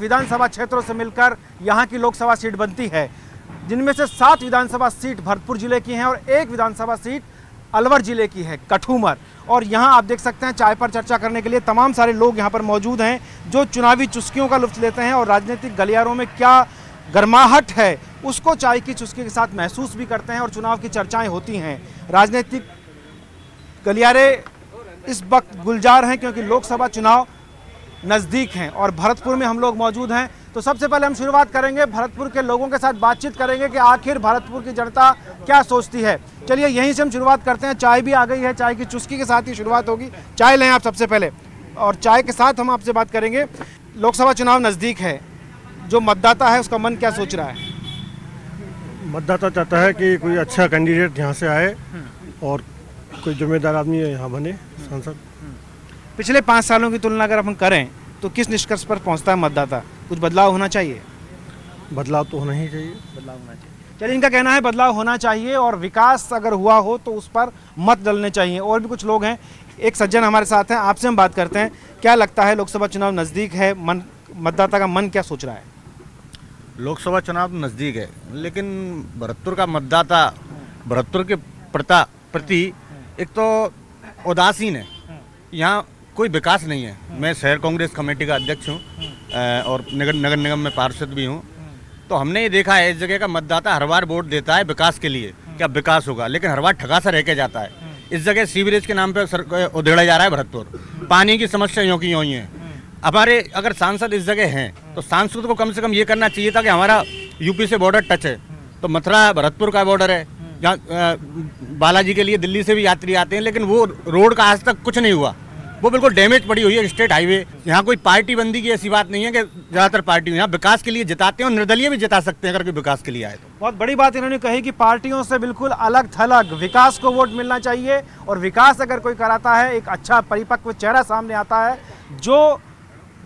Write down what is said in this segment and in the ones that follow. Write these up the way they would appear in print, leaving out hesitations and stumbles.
विधानसभा क्षेत्रों से मिलकर यहाँ की लोकसभा सीट बनती है, जिनमें से 7 विधानसभा सीट भरतपुर जिले की हैं और 1 विधानसभा सीट अलवर जिले की है, कठूमर। और यहाँ आप देख सकते हैं चाय पर चर्चा करने के लिए तमाम सारे लोग यहाँ पर मौजूद हैं जो चुनावी चुस्कियों का लुत्फ लेते हैं और राजनीतिक गलियारों में क्या गर्माहट है उसको चाय की चुस्की के साथ महसूस भी करते हैं और चुनाव की चर्चाएं होती हैं। राजनीतिक गलियारे इस वक्त गुलजार हैं क्योंकि लोकसभा चुनाव नज़दीक हैं और भरतपुर में हम लोग मौजूद हैं। तो सबसे पहले हम शुरुआत करेंगे, भरतपुर के लोगों के साथ बातचीत करेंगे कि आखिर भरतपुर की जनता क्या सोचती है। चलिए यहीं से हम शुरुआत करते हैं। चाय भी आ गई है, चाय की चुस्की के साथ ही शुरुआत होगी। चाय लें आप सबसे पहले और चाय के साथ हम आपसे बात करेंगे। लोकसभा चुनाव नज़दीक है, जो मतदाता है उसका मन क्या सोच रहा है? मतदाता चाहता है कि कोई अच्छा कैंडिडेट यहाँ से आए और कोई जिम्मेदार आदमी यहाँ बने सांसद। पिछले 5 सालों की तुलना अगर अपन करें तो किस निष्कर्ष पर पहुँचता है मतदाता? कुछ बदलाव होना चाहिए? बदलाव तो होना ही चाहिए। बदलाव होना चाहिए। चलिए, इनका कहना है बदलाव होना चाहिए और विकास अगर हुआ हो तो उस पर मत डलने चाहिए। और भी कुछ लोग हैं, एक सज्जन हमारे साथ हैं, आपसे हम बात करते हैं। क्या लगता है, लोकसभा चुनाव नज़दीक है, मतदाता का मन क्या सोच रहा है? लोकसभा चुनाव नज़दीक है, लेकिन भरतपुर का मतदाता भरतपुर के प्रति एक तो उदासीन है। यहाँ कोई विकास नहीं है। मैं शहर कांग्रेस कमेटी का अध्यक्ष हूँ और नगर निगम में पार्षद भी हूँ। तो हमने ये देखा है इस जगह का मतदाता हर बार वोट देता है विकास के लिए, क्या विकास होगा, लेकिन हर बार ठगा सा रह के जाता है। इस जगह सीवरेज के नाम पे उधेड़ा जा रहा है भरतपुर। पानी की समस्या यों की यों ही है। हमारे अगर सांसद इस जगह हैं तो सांसद को कम से कम ये करना चाहिए था कि हमारा यूपी से बॉर्डर टच है, तो मथुरा भरतपुर का बॉर्डर है, जहाँ बालाजी के लिए दिल्ली से भी यात्री आते हैं, लेकिन वो रोड का आज तक कुछ नहीं हुआ। वो बिल्कुल डैमेज पड़ी हुई है स्टेट हाईवे। यहाँ कोई पार्टी बंदी की ऐसी बात नहीं है कि ज़्यादातर पार्टी यहाँ विकास के लिए जिताते हैं और निर्दलीय भी जिता सकते हैं अगर कोई विकास के लिए आए तो। बहुत बड़ी बात इन्होंने कही कि पार्टियों से बिल्कुल अलग थलग विकास को वोट मिलना चाहिए और विकास अगर कोई कराता है, एक अच्छा परिपक्व चेहरा सामने आता है जो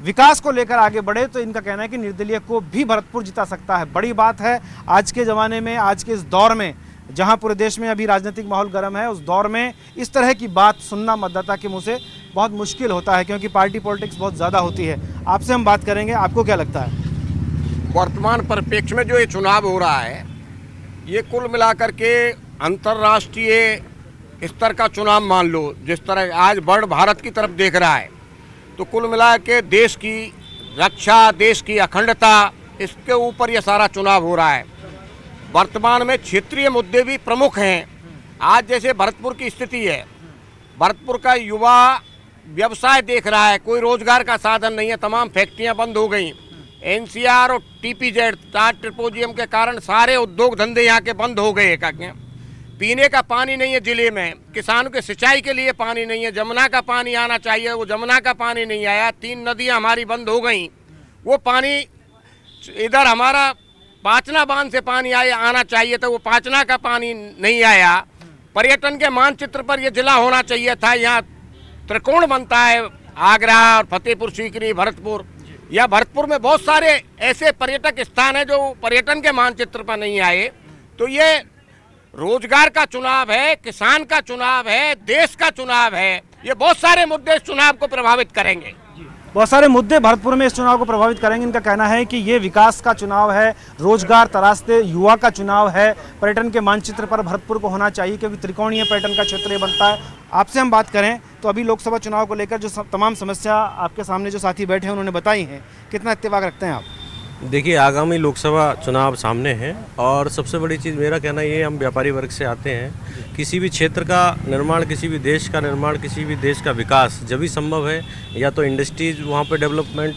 विकास को लेकर आगे बढ़े, तो इनका कहना है कि निर्दलीय को भी भरतपुर जिता सकता है। बड़ी बात है आज के ज़माने में, आज के इस दौर में जहां पूरे देश में अभी राजनीतिक माहौल गर्म है, उस दौर में इस तरह की बात सुनना मतदाता के मुंह से बहुत मुश्किल होता है क्योंकि पार्टी पॉलिटिक्स बहुत ज़्यादा होती है। आपसे हम बात करेंगे, आपको क्या लगता है? वर्तमान परिप्रेक्ष्य में जो ये चुनाव हो रहा है, ये कुल मिलाकर के अंतर्राष्ट्रीय स्तर का चुनाव मान लो। जिस तरह आज वर्ल्ड भारत की तरफ देख रहा है, तो कुल मिला के देश की रक्षा, देश की अखंडता, इसके ऊपर ये सारा चुनाव हो रहा है। वर्तमान में क्षेत्रीय मुद्दे भी प्रमुख हैं। आज जैसे भरतपुर की स्थिति है, भरतपुर का युवा व्यवसाय देख रहा है, कोई रोजगार का साधन नहीं है, तमाम फैक्ट्रियां बंद हो गई। एनसीआर और टीपीजेड ट्रिपोजियम के कारण सारे उद्योग धंधे यहाँ के बंद हो गए। पीने का पानी नहीं है जिले में, किसानों के सिंचाई के लिए पानी नहीं है, जमुना का पानी आना चाहिए, वो जमुना का पानी नहीं आया। 3 नदियाँ हमारी बंद हो गई, वो पानी इधर हमारा पाचना बांध से पानी आना चाहिए था, वो पाचना का पानी नहीं आया। पर्यटन के मानचित्र पर यह जिला होना चाहिए था। यहाँ त्रिकोण बनता है, आगरा और फतेहपुर सीकरी, भरतपुर। या भरतपुर में बहुत सारे ऐसे पर्यटक स्थान हैं जो पर्यटन के मानचित्र पर नहीं आए। तो ये रोजगार का चुनाव है, किसान का चुनाव है, देश का चुनाव है। ये बहुत सारे मुद्दे इस चुनाव को प्रभावित करेंगे। बहुत सारे मुद्दे भरतपुर में इस चुनाव को प्रभावित करेंगे। इनका कहना है कि ये विकास का चुनाव है, रोजगार तराशते युवा का चुनाव है, पर्यटन के मानचित्र पर भरतपुर को होना चाहिए क्योंकि त्रिकोणीय पर्यटन का क्षेत्र ये बनता है। आपसे हम बात करें तो अभी लोकसभा चुनाव को लेकर जो तमाम समस्या आपके सामने जो साथी बैठे हैं उन्होंने बताई हैं, कितना इत्तेफाक रखते हैं आप? देखिए, आगामी लोकसभा चुनाव सामने है और सबसे बड़ी चीज़ मेरा कहना ये, हम व्यापारी वर्ग से आते हैं। किसी भी क्षेत्र का निर्माण, किसी भी देश का निर्माण, किसी भी देश का विकास जब भी संभव है, या तो इंडस्ट्रीज वहाँ पे डेवलपमेंट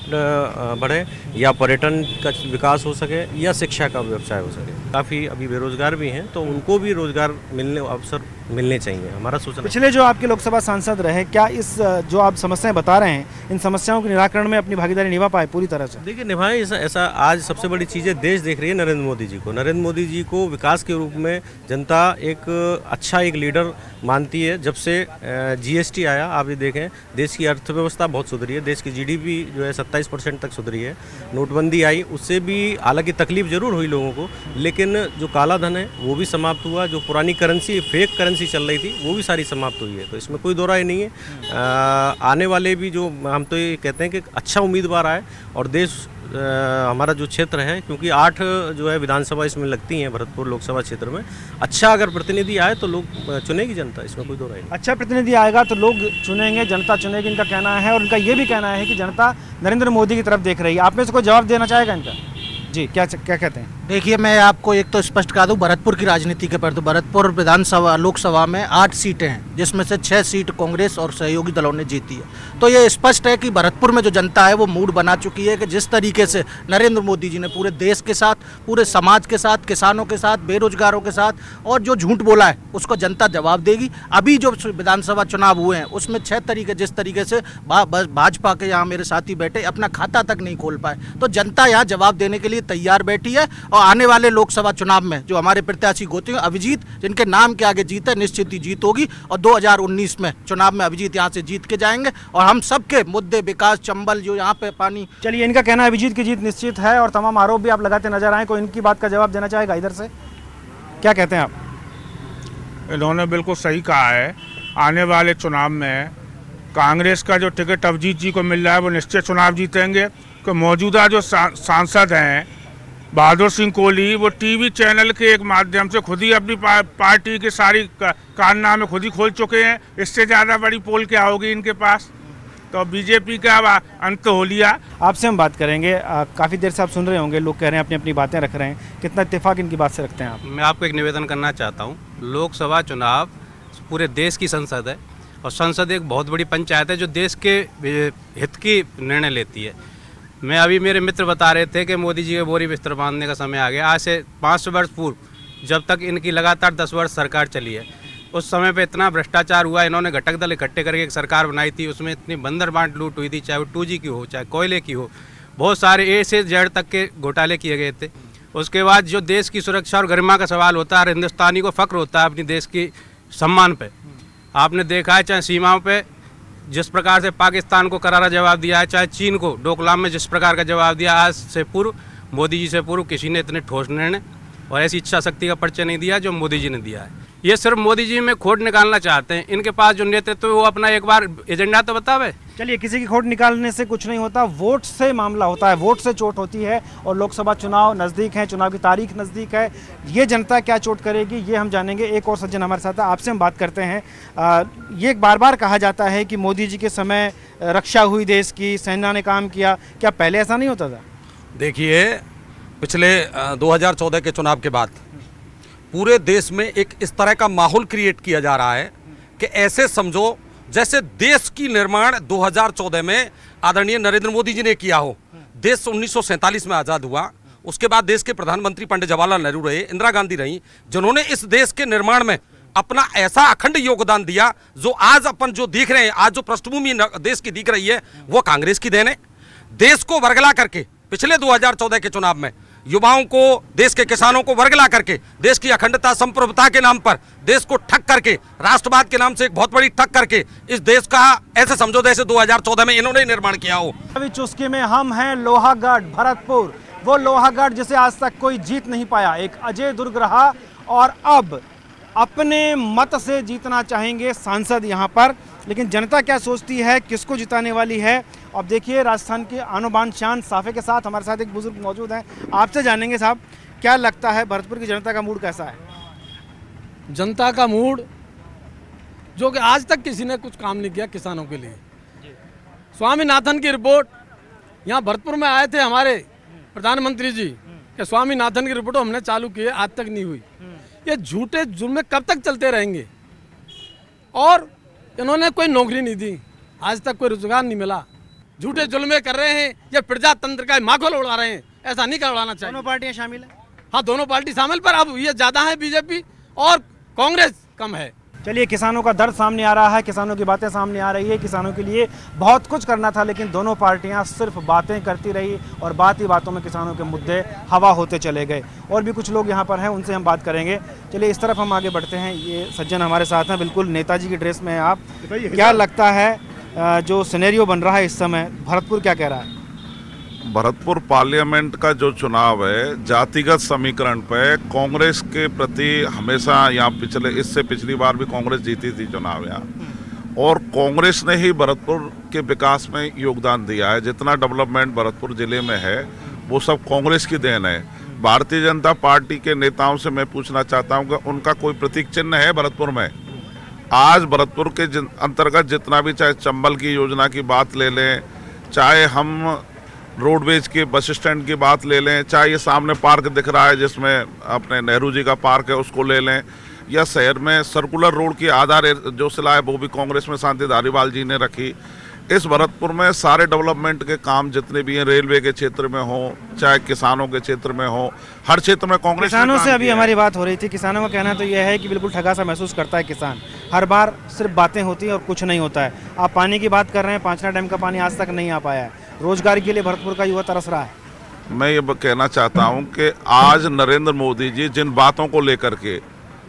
बढ़े, या पर्यटन का विकास हो सके, या शिक्षा का व्यवसाय हो सके। काफ़ी अभी बेरोजगार भी हैं, तो उनको भी रोजगार अवसर मिलने चाहिए, हमारा सोचना। पिछले जो आपके लोकसभा सांसद रहे, क्या इस जो आप समस्याएं बता रहे हैं, इन समस्याओं के निराकरण में अपनी भागीदारी निभा पाए पूरी तरह से? देखिए, निभाए ऐसा आज सबसे बड़ी चीज़ है, देश देख रही है नरेंद्र मोदी जी को। नरेंद्र मोदी जी को विकास के रूप में जनता एक अच्छा एक लीडर मानती है। जब से जीएसटी आया, आप ये देखें, देश की अर्थव्यवस्था बहुत सुधरी है, देश की जीडीपी जो है 27% तक सुधरी है। नोटबंदी आई, उससे भी हालांकि तकलीफ जरूर हुई लोगों को, लेकिन जो काला धन है वो भी समाप्त हुआ। जो पुरानी करेंसी, फेक करेंसी चल रही थी, वो भी सारी समाप्त हुई है। तो इसमें कोई दो राय नहीं है। आने वाले भी जो हम तो ये कहते हैं कि अच्छा उम्मीदवार आए और देश हमारा जो क्षेत्र है, क्योंकि 8 जो है विधानसभा इसमें लगती हैं भरतपुर लोकसभा क्षेत्र में, अच्छा अगर प्रतिनिधि आए तो लोग चुनेगी जनता, इसमें कोई दो राय नहीं। अच्छा प्रतिनिधि आएगा तो लोग चुनेंगे, जनता चुनेगी, इनका कहना है। और इनका ये भी कहना है कि जनता नरेंद्र मोदी की तरफ देख रही है। आप में से कोई जवाब देना चाहेगा इनका? जी, क्या कहते हैं? देखिए, मैं आपको एक तो स्पष्ट करा दूं, भरतपुर की राजनीति के पर तो भरतपुर विधानसभा लोकसभा में 8 सीटें हैं, जिसमें से 6 सीट कांग्रेस और सहयोगी दलों ने जीती है। तो ये स्पष्ट है कि भरतपुर में जो जनता है वो मूड बना चुकी है कि जिस तरीके से नरेंद्र मोदी जी ने पूरे देश के साथ, पूरे समाज के साथ, किसानों के साथ, बेरोजगारों के साथ और जो झूठ बोला है उसको जनता जवाब देगी। अभी जो विधानसभा चुनाव हुए हैं उसमें 6 तरीके जिस तरीके से भाजपा के यहाँ मेरे साथी बैठे अपना खाता तक नहीं खोल पाए, तो जनता यहाँ जवाब देने के लिए तैयार बैठी है। और आने वाले लोकसभा चुनाव में जो हमारे प्रत्याशी होते हैं अभिजीत, जिनके नाम के आगे जीत है, निश्चित ही जीत होगी और 2019 में चुनाव में अभिजीत यहाँ से जीत के जाएंगे और हम सबके मुद्दे, विकास, चंबल, जो यहाँ पे पानी। चलिए, इनका कहना है अभिजीत की जीत निश्चित है और तमाम आरोप भी आप लगाते नजर आए। कोई इनकी बात का जवाब देना चाहेगा इधर से? क्या कहते हैं आप? इन्होंने बिल्कुल सही कहा है। आने वाले चुनाव में कांग्रेस का जो टिकट अभिजीत जी को मिल रहा है वो निश्चित चुनाव जीतेंगे। कि मौजूदा जो सांसद हैं बहादुर सिंह कोहली, वो टीवी चैनल के एक माध्यम से खुद ही अपनी पार्टी की सारी कारनामे खुद ही खोल चुके हैं। इससे ज़्यादा बड़ी पोल क्या होगी इनके पास? तो बीजेपी का अंत हो लिया। आपसे हम बात करेंगे। काफ़ी देर से आप सुन रहे होंगे, लोग कह रहे हैं, अपनी अपनी बातें रख रहे हैं। कितना इत्तेफाक इनकी बात से रखते हैं आप? मैं आपको एक निवेदन करना चाहता हूँ। लोकसभा चुनाव पूरे देश की संसद है और संसद एक बहुत बड़ी पंचायत है जो देश के हित की निर्णय लेती है। मैं अभी मेरे मित्र बता रहे थे कि मोदी जी के बोरी बिस्तर बांधने का समय आ गया। आज से 500 वर्ष पूर्व जब तक इनकी लगातार 10 वर्ष सरकार चली है, उस समय पे इतना भ्रष्टाचार हुआ। इन्होंने घटक दल इकट्ठे करके एक सरकार बनाई थी, उसमें इतनी बंदर बांट लूट हुई थी, चाहे वो 2G की हो, चाहे कोयले की हो, बहुत सारे A से Z तक के घोटाले किए गए थे। उसके बाद जो देश की सुरक्षा और गरिमा का सवाल होता है, हिंदुस्तानी को फ़ख्र होता है अपनी देश की सम्मान पे। आपने देखा है चाहे सीमाओं पे जिस प्रकार से पाकिस्तान को करारा जवाब दिया है, चाहे चीन को डोकलाम में जिस प्रकार का जवाब दिया, आज से पूर्व, मोदी जी से पूर्व किसी ने इतने ठोस निर्णय और ऐसी इच्छा शक्ति का परिचय नहीं दिया जो मोदी जी ने दिया है। ये सिर्फ मोदी जी में खोट निकालना चाहते हैं। इनके पास जो नेतृत्व है वो अपना एक बार एजेंडा तो बतावे। चलिए, किसी की खोट निकालने से कुछ नहीं होता, वोट से मामला होता है, वोट से चोट होती है। और लोकसभा चुनाव नज़दीक है, चुनाव की तारीख नज़दीक है, ये जनता क्या चोट करेगी ये हम जानेंगे। एक और सज्जन हमारे साथ है, आपसे हम बात करते हैं। ये बार बार कहा जाता है कि मोदी जी के समय रक्षा हुई देश की, सेना ने काम किया, क्या पहले ऐसा नहीं होता था? देखिए, पिछले 2014 के चुनाव के बाद पूरे देश में एक इस तरह का माहौल क्रिएट किया जा रहा है कि ऐसे समझो जैसे देश की निर्माण 2014 में आदरणीय नरेंद्र मोदी जी ने किया हो। देश 1947 में आज़ाद हुआ, उसके बाद देश के प्रधानमंत्री पंडित जवाहरलाल नेहरू रहे, इंदिरा गांधी रही, जिन्होंने इस देश के निर्माण में अपना ऐसा अखंड योगदान दिया जो आज अपन जो देख रहे हैं, आज जो पृष्ठभूमि देश की दिख रही है वो कांग्रेस की देन है। देश को वर्गला करके पिछले 2014 के चुनाव में युवाओं को, देश के किसानों को वर्गला करके देश की अखंडता, संप्रभुता के नाम पर देश को ठग करके, राष्ट्रवाद के नाम से एक बहुत बड़ी ठग करके इस देश का ऐसे समझो जैसे 2014 में इन्होंने निर्माण किया हो। अभी चुस्की में हम हैं लोहागढ़ भरतपुर, वो लोहागढ़ जिसे आज तक कोई जीत नहीं पाया, एक अजय दुर्ग रहा और अब अपने मत से जीतना चाहेंगे सांसद यहाँ पर। लेकिन जनता क्या सोचती है, किसको जिताने वाली है? अब देखिए, राजस्थान के आनो बान शान साफे के साथ हमारे साथ एक बुजुर्ग मौजूद हैं, आपसे जानेंगे साहब, क्या लगता है भरतपुर की जनता का मूड कैसा है? जनता का मूड जो कि आज तक किसी ने कुछ काम नहीं किया किसानों के लिए। स्वामीनाथन की रिपोर्ट यहाँ भरतपुर में आए थे हमारे प्रधानमंत्री जी कि स्वामीनाथन की रिपोर्ट हमने चालू की है, आज तक नहीं हुई। ये झूठे जुल्म कब तक चलते रहेंगे? और इन्होंने कोई नौकरी नहीं दी, आज तक कोई रोजगार नहीं मिला। झूठे जुल्मे कर रहे हैं, ये प्रजातंत्र का माखौल उड़ा रहे हैं, ऐसा नहीं करवाना चाहिए। दोनों पार्टियां शामिल है? हाँ, दोनों पार्टी शामिल, पर अब ये ज़्यादा है बीजेपी और कांग्रेस कम है। चलिए, किसानों का दर्द सामने आ रहा है, किसानों की बातें सामने आ रही है। किसानों के लिए बहुत कुछ करना था, लेकिन दोनों पार्टियां सिर्फ बातें करती रही और बात ही बातों में किसानों के मुद्दे हवा होते चले गए। और भी कुछ लोग यहाँ पर हैं, उनसे हम बात करेंगे। चलिए, इस तरफ हम आगे बढ़ते हैं। ये सज्जन हमारे साथ हैं, बिल्कुल नेताजी की ड्रेस में हैं आप। क्या लगता है जो सिनेरियो बन रहा है इस समय, भरतपुर क्या कह रहा है? भरतपुर पार्लियामेंट का जो चुनाव है, जातिगत समीकरण पे कांग्रेस के प्रति हमेशा यहाँ इससे पिछली बार भी कांग्रेस जीती थी चुनाव यहाँ, और कांग्रेस ने ही भरतपुर के विकास में योगदान दिया है। जितना डेवलपमेंट भरतपुर जिले में है वो सब कांग्रेस की देन है। भारतीय जनता पार्टी के नेताओं से मैं पूछना चाहता हूं कि उनका कोई प्रतीक चिन्ह है भरतपुर में? आज भरतपुर के अंतर्गत जितना भी, चाहे चंबल की योजना की बात ले लें, चाहे हम रोडवेज के बस स्टैंड की बात ले लें, चाहे ये सामने पार्क दिख रहा है जिसमें अपने नेहरू जी का पार्क है उसको ले लें, या शहर में सर्कुलर रोड की आधार जो सिला है वो भी कांग्रेस में शांति धारीवाल जी ने रखी। इस भरतपुर में सारे डेवलपमेंट के काम जितने भी हैं, रेलवे के क्षेत्र में हो, चाहे किसानों के क्षेत्र में हो, हर क्षेत्र में कांग्रेस। किसानों से अभी हमारी बात हो रही थी। किसानों का कहना तो यह है कि बिल्कुल ठगा सा महसूस करता है किसान। हर बार सिर्फ बातें होती हैं और कुछ नहीं होता है। आप पानी की बात कर रहे हैं, पांचना डैम का पानी आज तक नहीं आ पाया है। रोजगार के लिए भरतपुर का युवा तरस रहा है। मैं ये कहना चाहता हूँ कि आज नरेंद्र मोदी जी जिन बातों को लेकर के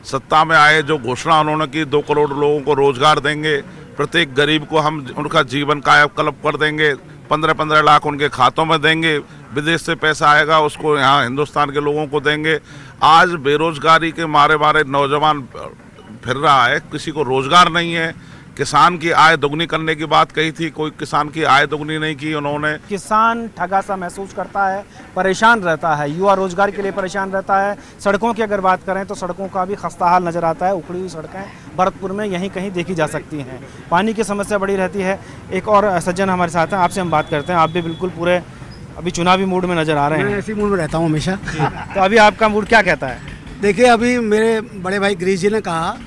सत्ता में आए, जो घोषणा उन्होंने की, 2 करोड़ लोगों को रोजगार देंगे, प्रत्येक गरीब को हम उनका जीवन कायाकल्प कर देंगे, 15-15 लाख उनके खातों में देंगे, विदेश से पैसा आएगा उसको यहाँ हिंदुस्तान के लोगों को देंगे। आज बेरोजगारी के मारे मारे नौजवान फिर रहा है, किसी को रोजगार नहीं है। किसान की आय दोगुनी करने की बात कही थी, कोई किसान की आय दोगुनी नहीं की उन्होंने। किसान ठगा सा महसूस करता है, परेशान रहता है, युवा रोजगार के लिए परेशान रहता है। सड़कों की अगर बात करें तो सड़कों का भी खस्ता हाल नज़र आता है। उखड़ी हुई सड़कें भरतपुर में यहीं कहीं देखी जा सकती हैं। पानी की समस्या बड़ी रहती है। एक और सज्जन हमारे साथ हैं, आपसे हम बात करते हैं। आप भी बिल्कुल पूरे अभी चुनावी मूड में नज़र आ रहे हैं। मैं ऐसी मूड में रहता हूँ हमेशा। तो अभी आपका मूड क्या कहता है? देखिए, अभी मेरे बड़े भाई गिरीश जी ने कहा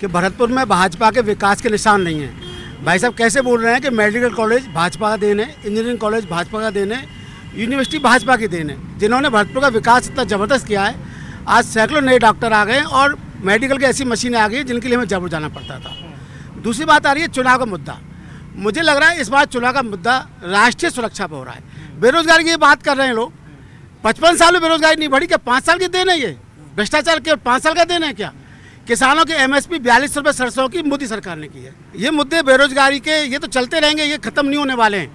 कि भरतपुर में भाजपा के विकास के निशान नहीं हैं। भाई साहब कैसे बोल रहे हैं कि मेडिकल कॉलेज भाजपा का देन है, इंजीनियरिंग कॉलेज भाजपा का देन है, यूनिवर्सिटी भाजपा की देन है, जिन्होंने भरतपुर का विकास इतना ज़बरदस्त किया है। आज सैकड़ों नए डॉक्टर आ गए और मेडिकल की ऐसी मशीनें आ गई जिनके लिए हमें जयपुर जाना पड़ता था। दूसरी बात आ रही है चुनाव का मुद्दा। मुझे लग रहा है इस बार चुनाव का मुद्दा राष्ट्रीय सुरक्षा पर हो रहा है। बेरोजगारी की बात कर रहे हैं लोग, 55 साल में बेरोजगारी नहीं बढ़ी क्या? 5 साल की देन है ये? भ्रष्टाचार के 5 साल का देन है क्या? किसानों के MSP 42 रुपये सरसों की मोदी सरकार ने की है। ये मुद्दे बेरोजगारी के ये तो चलते रहेंगे, ये खत्म नहीं होने वाले हैं।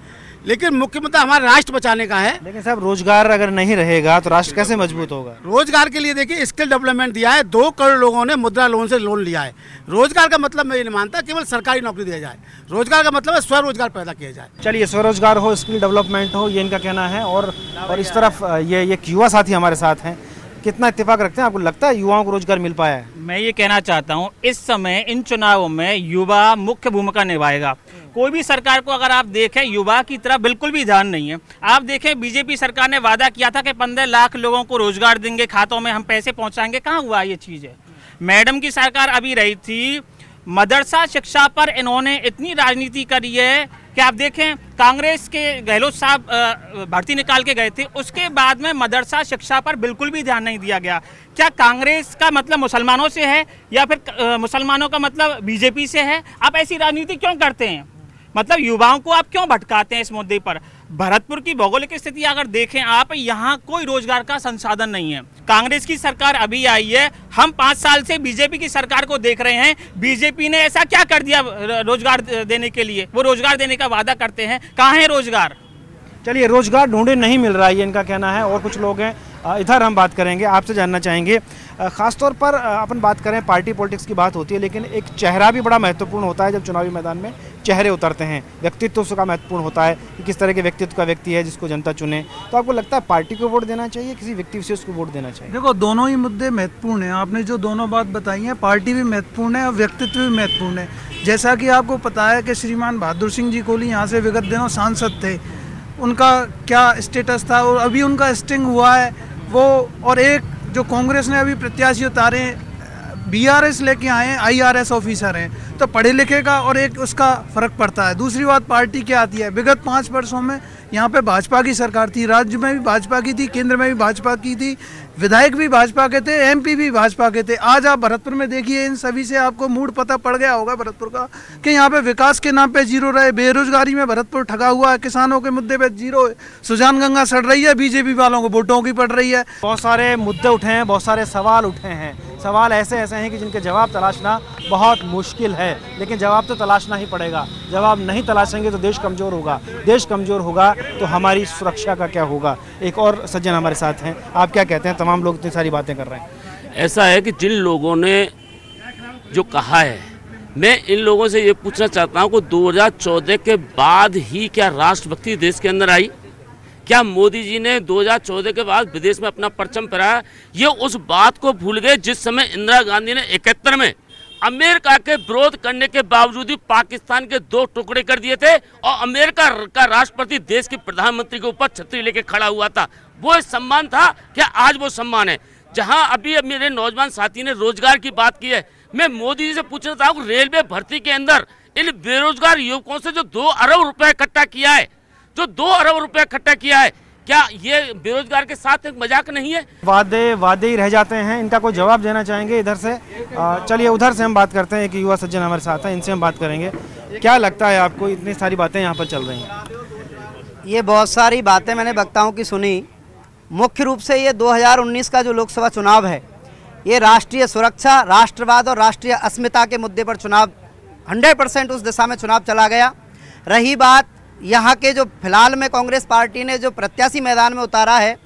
लेकिन मुख्य मुद्दा हमारा राष्ट्र बचाने का है। लेकिन साहब, रोजगार अगर नहीं रहेगा तो राष्ट्र कैसे मजबूत होगा? रोजगार के लिए देखिए स्किल डेवलपमेंट दिया है, 2 करोड़ लोगों ने मुद्रा लोन से लोन लिया है। रोजगार का मतलब मैं ये नहीं मानता केवल सरकारी नौकरी दिया जाए। रोजगार का मतलब है स्वरोजगार पैदा किया जाए। चलिए, स्वरोजगार हो, स्किल डेवलपमेंट हो, ये इनका कहना है। और इस तरफ ये युवा साथी हमारे साथ हैं। कितना इत्तेफाक रखते हैं? आपको लगता है युवाओं को रोजगार मिल पाया है? मैं ये कहना चाहता हूँ, इस समय इन चुनावों में युवा मुख्य भूमिका निभाएगा। कोई भी सरकार को अगर आप देखें, युवा की तरफ बिल्कुल भी ध्यान नहीं है। आप देखें, बीजेपी सरकार ने वादा किया था कि 15 लाख लोगों को रोजगार देंगे, खातों में हम पैसे पहुंचाएंगे। कहाँ हुआ ये चीज़ है? मैडम की सरकार अभी रही थी, मदरसा शिक्षा पर इन्होंने इतनी राजनीति करी है कि आप देखें, कांग्रेस के गहलोत साहब भर्ती निकाल के गए थे, उसके बाद में मदरसा शिक्षा पर बिल्कुल भी ध्यान नहीं दिया गया। क्या कांग्रेस का मतलब मुसलमानों से है या फिर मुसलमानों का मतलब बीजेपी से है? आप ऐसी राजनीति क्यों करते हैं? मतलब युवाओं को आप क्यों भटकाते हैं इस मुद्दे पर? भरतपुर की भौगोलिक स्थिति अगर देखें आप, यहाँ कोई रोजगार का संसाधन नहीं है। कांग्रेस की सरकार अभी आई है, हम 5 साल से बीजेपी की सरकार को देख रहे हैं। बीजेपी ने ऐसा क्या कर दिया रोजगार देने के लिए? वो रोजगार देने का वादा करते हैं, कहाँ है रोजगार? चलिए, रोजगार ढूंढे नहीं मिल रहा है, ये इनका कहना है। और कुछ लोग हैं इधर, हम बात करेंगे, आपसे जानना चाहेंगे। ख़ासतौर पर अपन बात करें, पार्टी पॉलिटिक्स की बात होती है, लेकिन एक चेहरा भी बड़ा महत्वपूर्ण होता है। जब चुनावी मैदान में चेहरे उतरते हैं, व्यक्तित्व उसका महत्वपूर्ण होता है कि किस तरह के व्यक्तित्व का व्यक्ति है जिसको जनता चुने। तो आपको लगता है पार्टी को वोट देना चाहिए, किसी व्यक्ति विशेष को वोट देना चाहिए? देखो, दोनों ही मुद्दे महत्वपूर्ण हैं। आपने जो दोनों बात बताई हैं, पार्टी भी महत्वपूर्ण है और व्यक्तित्व भी महत्वपूर्ण है। जैसा कि आपको पता है कि श्रीमान बहादुर सिंह जी कोहली यहाँ से विगत दिनों सांसद थे, उनका क्या स्टेटस था और अभी उनका स्टिंग हुआ है वो। और एक जो कांग्रेस ने अभी प्रत्याशी उतारे, BRS लेके आए हैं, IRS ऑफिसर हैं, तो पढ़े लिखे का और एक उसका फ़र्क पड़ता है। दूसरी बात, पार्टी क्या आती है? विगत 5 वर्षों में यहाँ पे भाजपा की सरकार थी, राज्य में भी भाजपा की थी, केंद्र में भी भाजपा की थी, विधायक भी भाजपा के थे, MP भी भाजपा के थे। आज आप भरतपुर में देखिए, इन सभी से आपको मूड पता पड़ गया होगा भरतपुर का कि यहाँ पे विकास के नाम पे जीरो रहे, बेरोजगारी में भरतपुर ठगा हुआ है, किसानों के मुद्दे पे जीरो है, सुजान गंगा सड़ रही है, बीजेपी वालों को वोटों की पड़ रही है। बहुत सारे मुद्दे उठे हैं, बहुत सारे सवाल उठे हैं। सवाल ऐसे हैं कि जिनके जवाब तलाशना बहुत मुश्किल है, लेकिन जवाब तो तलाशना ही पड़ेगा। जवाब नहीं तलाशेंगे तो देश कमज़ोर होगा, देश कमज़ोर होगा तो हमारी सुरक्षा का क्या होगा? एक और सज्जन हमारे साथ हैं, आप क्या कहते हैं? तमाम लोग इतनी सारी बातें कर रहे हैं। ऐसा है कि जिन लोगों ने जो कहा है, मैं इन लोगों से ये पूछना चाहता हूँ कि 2014 के बाद ही क्या राष्ट्रभक्ति देश के अंदर आई? क्या मोदी जी ने 2014 के बाद विदेश में अपना परचम फहराया? ये उस बात को भूल गए जिस समय इंदिरा गांधी ने 71 में अमेरिका के विरोध करने के बावजूद भी पाकिस्तान के 2 टुकड़े कर दिए थे और अमेरिका का राष्ट्रपति देश के प्रधानमंत्री के ऊपर छतरी लेके खड़ा हुआ था। वो सम्मान था, क्या आज वो सम्मान है? जहां अभी मेरे नौजवान साथी ने रोजगार की बात की है, मैं मोदी जी से पूछना चाहता हूँ, रेलवे भर्ती के अंदर इन बेरोजगार युवकों से जो 2 अरब रुपए इकट्ठा किया है, जो 2 अरब रुपए इकट्ठा किया है, क्या ये बेरोजगार के साथ एक मजाक नहीं है? वादे ही रह जाते हैं। इनका कोई जवाब देना चाहेंगे इधर से? चलिए उधर से हम बात करते हैं। एक युवा सज्जन हमारे साथ है, इनसे हम बात करेंगे। क्या लगता है आपको, इतनी सारी बातें यहाँ पर चल रही हैं? ये बहुत सारी बातें मैंने वक्ताओं की सुनी। मुख्य रूप से ये 2019 का जो लोकसभा चुनाव है, ये राष्ट्रीय सुरक्षा, राष्ट्रवाद और राष्ट्रीय अस्मिता के मुद्दे पर चुनाव 100% उस दिशा में चुनाव चला गया। रही बात यहाँ के जो फिलहाल में कांग्रेस पार्टी ने जो प्रत्याशी मैदान में उतारा है,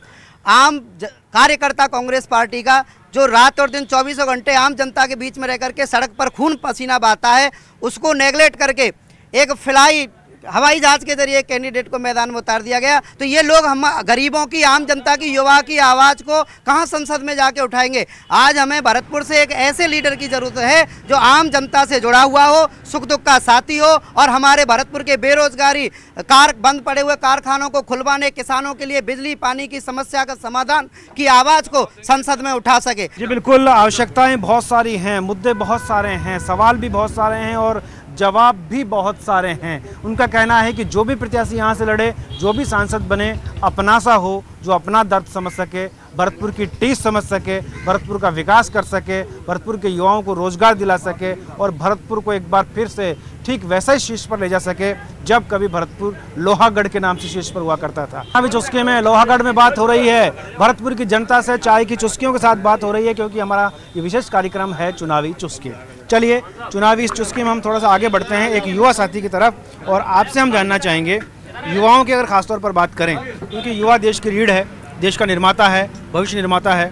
आम कार्यकर्ता कांग्रेस पार्टी का जो रात और दिन 24 घंटे आम जनता के बीच में रह करके सड़क पर खून पसीना बहाता है, उसको नेगलेक्ट करके एक फिलहाल हवाई जहाज के जरिए कैंडिडेट को मैदान में उतार दिया गया। तो ये लोग हम गरीबों की, आम जनता की, युवा की आवाज़ को कहां संसद में जाके उठाएंगे? आज हमें भरतपुर से एक ऐसे लीडर की ज़रूरत है जो आम जनता से जुड़ा हुआ हो, सुख दुख का साथी हो और हमारे भरतपुर के बेरोजगारी, बंद पड़े हुए कारखानों को खुलवाने, किसानों के लिए बिजली पानी की समस्या का समाधान की आवाज़ को संसद में उठा सके। जी बिल्कुल, आवश्यकताएँ बहुत सारी हैं, मुद्दे बहुत सारे हैं, सवाल भी बहुत सारे हैं और जवाब भी बहुत सारे हैं। उनका कहना है कि जो भी प्रत्याशी यहाँ से लड़े, जो भी सांसद बने, अपना सा हो, जो अपना दर्द समझ सके, भरतपुर की टीस समझ सके, भरतपुर का विकास कर सके, भरतपुर के युवाओं को रोजगार दिला सके और भरतपुर को एक बार फिर से ठीक वैसा ही शीर्ष पर ले जा सके जब कभी भरतपुर लोहागढ़ के नाम से शीर्ष पर हुआ करता था। अभी चुस्के में लोहागढ़ में बात हो रही है, भरतपुर की जनता से चाय की चुस्कियों के साथ बात हो रही है, क्योंकि हमारा ये विशेष कार्यक्रम है चुनावी चुस्की। चलिए चुनावी इस चुस्की में हम थोड़ा सा आगे बढ़ते हैं एक युवा साथी की तरफ और आपसे हम जानना चाहेंगे, युवाओं की अगर खासतौर पर बात करें, क्योंकि युवा देश की रीढ़ है, देश का निर्माता है, भविष्य निर्माता है,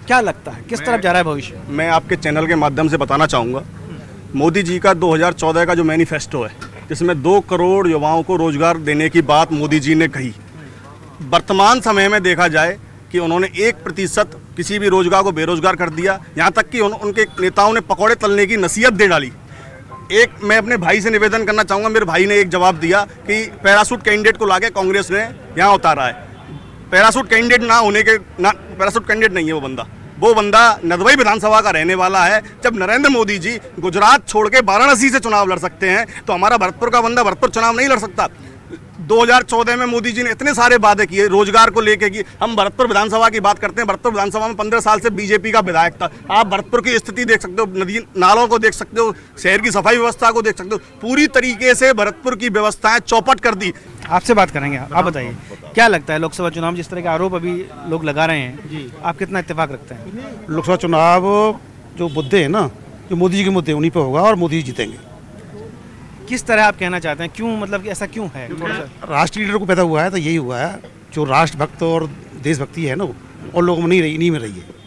क्या लगता है किस तरफ जा रहा है भविष्य? मैं आपके चैनल के माध्यम से बताना चाहूँगा, मोदी जी का 2014 का जो मैनिफेस्टो है, जिसमें 2 करोड़ युवाओं को रोजगार देने की बात मोदी जी ने कही, वर्तमान समय में देखा जाए कि उन्होंने 1% किसी भी रोजगार को बेरोजगार कर दिया। यहाँ तक कि उनके नेताओं ने पकौड़े तलने की नसीहत दे डाली। एक मैं अपने भाई से निवेदन करना चाहूँगा, मेरे भाई ने एक जवाब दिया कि पैरासूट कैंडिडेट को लाके कांग्रेस ने यहाँ उतारा है। पैरासूट कैंडिडेट पैरासूट कैंडिडेट नहीं है वो बंदा नदवाई विधानसभा का रहने वाला है। जब नरेंद्र मोदी जी गुजरात छोड़ के वाराणसी से चुनाव लड़ सकते हैं तो हमारा भरतपुर का बंदा भरतपुर चुनाव नहीं लड़ सकता। 2014 में मोदी जी ने इतने सारे वादे किए रोजगार को लेके कि हम भरतपुर विधानसभा की बात करते हैं, भरतपुर विधानसभा में 15 साल से बीजेपी का विधायक था। आप भरतपुर की स्थिति देख सकते हो, नदी नालों को देख सकते हो, शहर की सफाई व्यवस्था को देख सकते हो, पूरी तरीके से भरतपुर की व्यवस्थाएं चौपट कर दी। आपसे बात करेंगे, आप बताइए क्या लगता है लोकसभा चुनाव जिस तरह के आरोप अभी लोग लगा रहे हैं जी, आप कितना इत्तेफाक रखते हैं? लोकसभा चुनाव जो मुद्दे हैं ना, जो मोदी जी के मुद्दे उन्हीं पे होगा और मोदी जी जीतेंगे। किस तरह आप कहना चाहते हैं, क्यों, मतलब ऐसा क्यों है? थोड़ा सा राष्ट्रीय लीडर को पैदा हुआ है तो यही हुआ है, जो राष्ट्रभक्त और देशभक्ति है ना और लोगों में नहीं में रही है।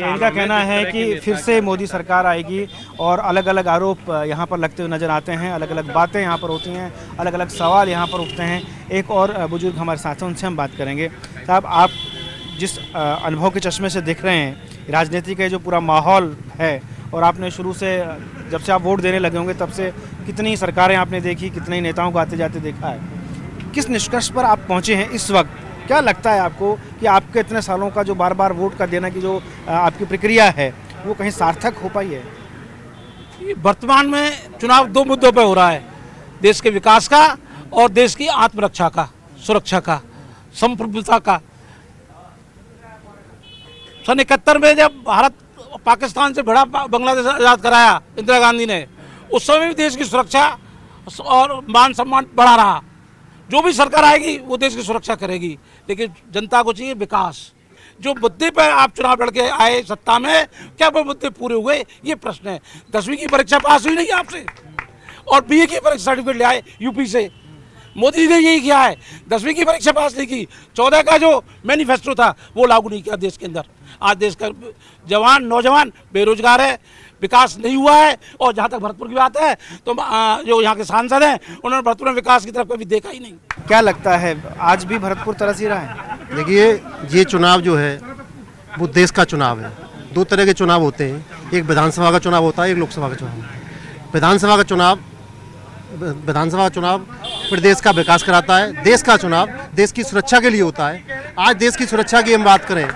इनका कहना है कि फिर से मोदी सरकार आएगी और अलग अलग आरोप यहाँ पर लगते हुए नजर आते हैं, अलग अलग बातें यहाँ पर होती हैं, अलग अलग सवाल यहाँ पर उठते हैं। एक और बुजुर्ग हमारे साथ हैं, उनसे हम बात करेंगे। साहब, आप जिस अनुभव के चश्मे से देख रहे हैं राजनीति का जो पूरा माहौल है, और आपने शुरू से जब से आप वोट देने लगे होंगे तब से कितनी सरकारें आपने देखी, कितने नेताओं को आते जाते देखा है, किस निष्कर्ष पर आप पहुँचे हैं इस वक्त? क्या लगता है आपको कि आपके इतने सालों का जो बार बार वोट का देने की जो आपकी प्रक्रिया है वो कहीं सार्थक हो पाई है? वर्तमान में चुनाव 2 मुद्दों पर हो रहा है, देश के विकास का और देश की आत्मरक्षा का, सुरक्षा का, संप्रभुता का। सन 71 में जब भारत पाकिस्तान से भिड़ा बांग्लादेश आज़ाद कराया इंदिरा गांधी ने, उस समय भी देश की सुरक्षा और मान सम्मान बढ़ा रहा। जो भी सरकार आएगी वो देश की सुरक्षा करेगी, लेकिन जनता को चाहिए विकास। जो मुद्दे पर आप चुनाव लड़के आए सत्ता में, क्या वो मुद्दे पूरे हुए, ये प्रश्न है। 10वीं की परीक्षा पास हुई नहीं आपसे और BA की परीक्षा सर्टिफिकेट ले आए यूपी से। मोदी जी ने यही किया है, 10वीं की परीक्षा पास नहीं की, 14 का जो मैनिफेस्टो था वो लागू नहीं किया देश के अंदर। आज देश का जवान नौजवान बेरोजगार है, विकास नहीं हुआ है। और जहाँ तक भरतपुर की बात है तो जो यहाँ के सांसद हैं उन्होंने भरतपुर में विकास की तरफ कभी देखा ही नहीं। क्या लगता है आज भी भरतपुर तरस ही रहा है? देखिए, ये चुनाव जो है वो देश का चुनाव है। दो तरह के चुनाव होते हैं, एक विधानसभा का चुनाव होता है, एक लोकसभा का चुनाव। विधानसभा का चुनाव प्रदेश का विकास कराता है। देश का चुनाव देश की सुरक्षा के लिए होता है। आज देश की सुरक्षा की हम बात करें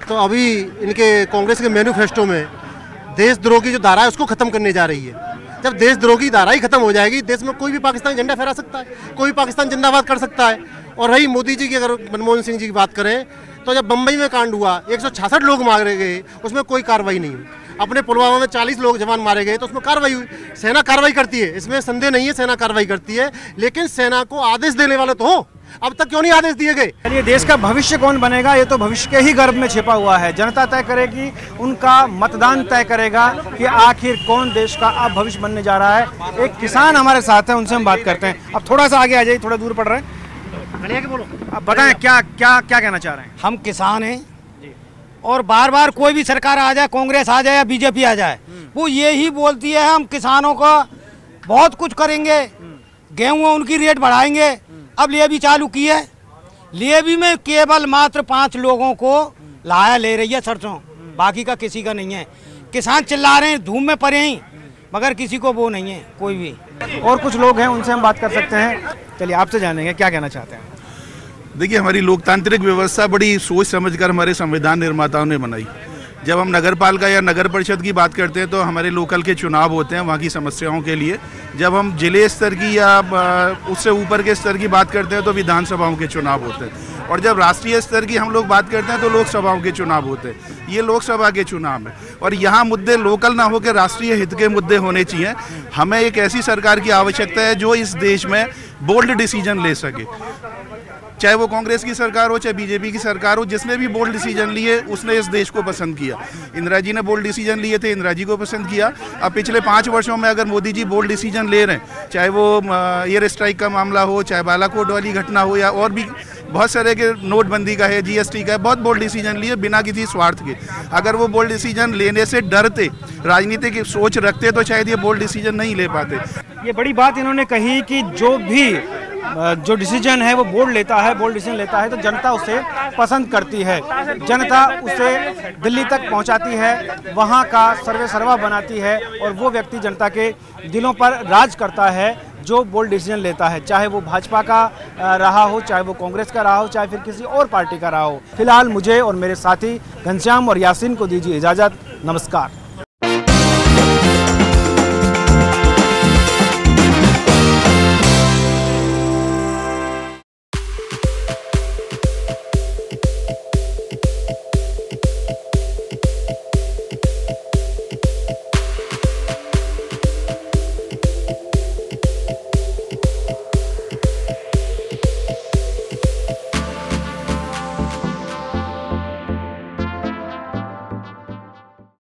तो अभी इनके कांग्रेस के मैनिफेस्टो में देशद्रोह की जो धारा है उसको खत्म करने जा रही है। जब देशद्रोह की धारा ही खत्म हो जाएगी, देश में कोई भी पाकिस्तान झंडा फहरा सकता है, कोई पाकिस्तान जिंदाबाद कर सकता है। और रही मोदी जी की, अगर मनमोहन सिंह जी की बात करें तो जब बम्बई में कांड हुआ 166 लोग मारे गए, उसमें कोई कार्रवाई नहीं हुई। अपने पुलवामा में 40 लोग जवान मारे गए तो उसमें कार्रवाई हुई। सेना कार्रवाई करती है, इसमें संदेह नहीं है, सेना कार्रवाई करती है, लेकिन सेना को आदेश देने वाले तो हो। अब तक क्यों नहीं आदेश दिए गए? चलिए, देश का भविष्य कौन बनेगा ये तो भविष्य के ही गर्भ में छिपा हुआ है। जनता तय करेगी, उनका मतदान तय करेगा कि आखिर कौन देश का अब भविष्य बनने जा रहा है। एक किसान हमारे साथ है, उनसे हम बात करते हैं। अब थोड़ा सा आगे आ जाइए, थोड़ा दूर पड़ रहा है। अब बताएं क्या क्या क्या कहना चाह रहे हैं? हम किसान हैं और बार बार कोई भी सरकार आ जाए, कांग्रेस आ जाए या बीजेपी आ जाए, वो ये ही बोलती है हम किसानों का बहुत कुछ करेंगे, गेहूँ उनकी रेट बढ़ाएंगे। अब लेवी चालू की है, लेवी में केवल मात्र 5 लोगों को लाया ले रही है सरसों, बाकी का किसी का नहीं है। किसान चिल्ला रहे हैं, धूम में पड़े हैं, मगर किसी को वो नहीं है कोई भी। और कुछ लोग हैं, उनसे हम बात कर सकते हैं। चलिए, आपसे जानेंगे क्या कहना चाहते हैं। देखिए, हमारी लोकतांत्रिक व्यवस्था बड़ी सोच समझकर हमारे संविधान निर्माताओं ने बनाई। जब हम नगर पालिका या नगर परिषद की बात करते हैं तो हमारे लोकल के चुनाव होते हैं वहाँ की समस्याओं के लिए। जब हम जिले स्तर की या उससे ऊपर के स्तर की बात करते हैं तो विधानसभाओं के चुनाव होते हैं। और जब राष्ट्रीय स्तर की हम लोग बात करते हैं तो लोकसभाओं के चुनाव होते हैं। ये लोकसभा के चुनाव है और यहाँ मुद्दे लोकल ना होकर राष्ट्रीय हित के मुद्दे होने चाहिए। हमें एक ऐसी सरकार की आवश्यकता है जो इस देश में बोल्ड डिसीजन ले सके, चाहे वो कांग्रेस की सरकार हो चाहे बीजेपी की सरकार हो। जिसने भी बोल्ड डिसीजन लिए उसने इस देश को पसंद किया। इंदिरा जी ने बोल्ड डिसीजन लिए थे, इंदिरा जी को पसंद किया। अब पिछले 5 वर्षों में अगर मोदी जी बोल्ड डिसीजन ले रहे हैं, चाहे वो एयर स्ट्राइक का मामला हो, चाहे बालाकोट वाली घटना हो, या और भी बहुत सारे के नोटबंदी का है, जीएसटी का है, बहुत बोल्ड डिसीजन लिए बिना किसी स्वार्थ के। अगर वो बोल्ड डिसीजन लेने से डरते, राजनीतिक सोच रखते तो शायद ये बोल्ड डिसीजन नहीं ले पाते। ये बड़ी बात इन्होंने कही कि जो डिसीजन है वो बोर्ड लेता है, बोल्ड डिसीजन लेता है तो जनता उसे पसंद करती है, जनता उसे दिल्ली तक पहुंचाती है, वहां का सर्वे सर्वा बनाती है और वो व्यक्ति जनता के दिलों पर राज करता है जो बोल्ड डिसीजन लेता है, चाहे वो भाजपा का रहा हो, चाहे वो कांग्रेस का रहा हो, चाहे फिर किसी और पार्टी का रहा हो। फिलहाल मुझे और मेरे साथी घनश्याम और यासीन को दीजिए इजाज़त। नमस्कार।